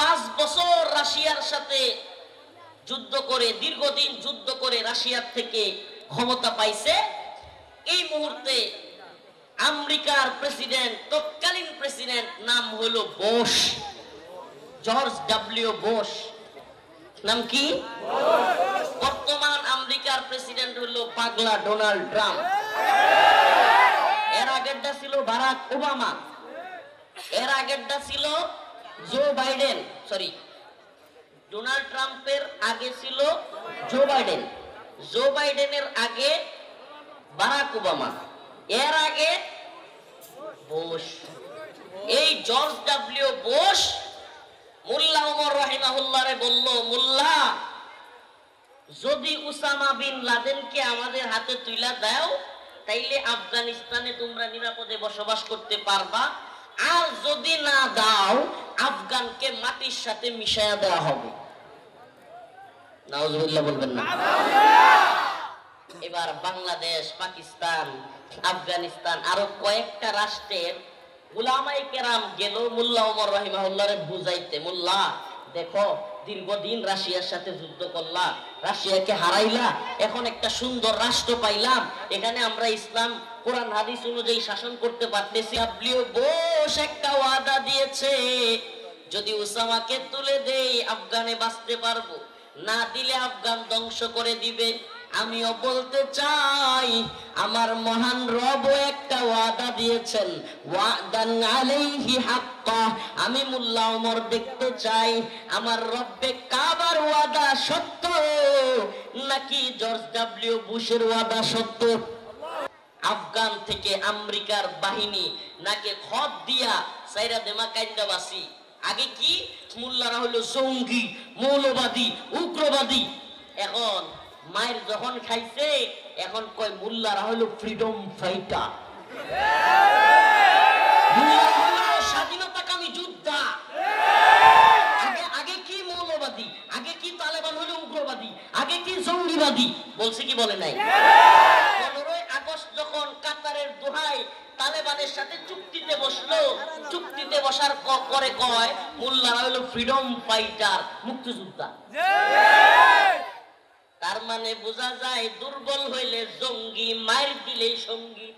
5 বছর রাশিয়ার সাথে যুদ্ধ করে, দীর্ঘদিন যুদ্ধ করে রাশিয়ার থেকে ক্ষমতা পাইছে। এই মুহূর্তে আমেরিকার প্রেসিডেন্ট, তৎকালীন প্রেসিডেন্ট নাম হলো বুশ, জর্জ ডব্লিউ বুশ। নাম কি? বর্তমান আমেরিকার প্রেসিডেন্ট হলো পাগলা ডোনাল্ড ট্রাম্প। এর আগেরটা ছিল বারাক ওবামা, এর আগেরটা ছিল জো বাইডেন, সরি ডোনাল্ড ট্রাম্পের আগে ছিল জো বাইডেন, জো বাইডেনের আগে বারাক ওবামা, এর আগে বুশ। এই জর্জ ডব্লিউ বুশ মোল্লা ওমর রাহিমাহুল্লাহরে বলল, মোল্লা যদি উসামা বিন লাদেনকে আমাদের হাতে তুইলা দাও তাইলে আফগানিস্তানে তোমরা নিরাপদে বসবাস করতে পারবা, আর যদি না দাও আফগানকে মাটির সাথে মিশায়া দেওয়া হবে। নাউজুবিল্লাহ বলবেন না? এবার বাংলাদেশ, পাকিস্তান, আফগানিস্তান আরো কয়েকটা রাষ্ট্রের উলামায়ে কেরাম গেল মোল্লা ওমর রাহিমাহুল্লাহরে বুঝাইতে, মোল্লা দেখো দীর্ঘদিন রাশিয়ার সাথে যুদ্ধ করলা, রাশিয়াকে হারাইলা, এখন একটা সুন্দর রাষ্ট্র পাইলাম, এখানে আমরা ইসলাম কোরআন হাদিস অনুযায়ী শাসন করতে পারতেছি। ডব্লিউ বুশ একটা ওয়াদা দিয়েছে, যদি উসামাকে তুলে দেই আফগানে বাঁচতে পারবো, না দিলে আফগান ধ্বংস করে দিবে। আমিও বলতে চাই আমার মহান রব একটা ওয়াদা দিয়েছেন, ওয়াদান আলাইহি হাক্কা। আমি মোল্লা ওমর দেখতে চাই আমার রব্বে কাবার ওয়াদা সত্য নাকি জর্জ ডব্লিউ বুশের ওয়াদা সত্য। আফগান থেকে আমেরিকার বাহিনী নাকে খত দিয়া সাইরা দেমা কাইন্দাবাসী। আগে কি মোল্লারা হলো জঙ্গি, মৌলবাদী, উগ্রবাদী, এখন মায়ের যখন খাইছে এখন কয় মোল্লারা হলো ফ্রিডম ফাইটার, স্বাধীনতাকামী যোদ্ধা। আগে কি মৌলবাদী, আগে কি তালেবান হলো উগ্রবাদী, আগে কি জঙ্গিবাদী, বলছে কি বলে নাই? 15 আগস্ট যখন কাতারের দোহায় তালেবানের সাথে চুক্তিতে বসলো, চুক্তিতে বসার পরে কয় মোল্লারা হলো ফ্রিডম ফাইটার, মুক্তিযোদ্ধা। তার মানে বোঝা যায় দুর্বল হইলে জঙ্গি, মায়ের দিলেই সঙ্গী।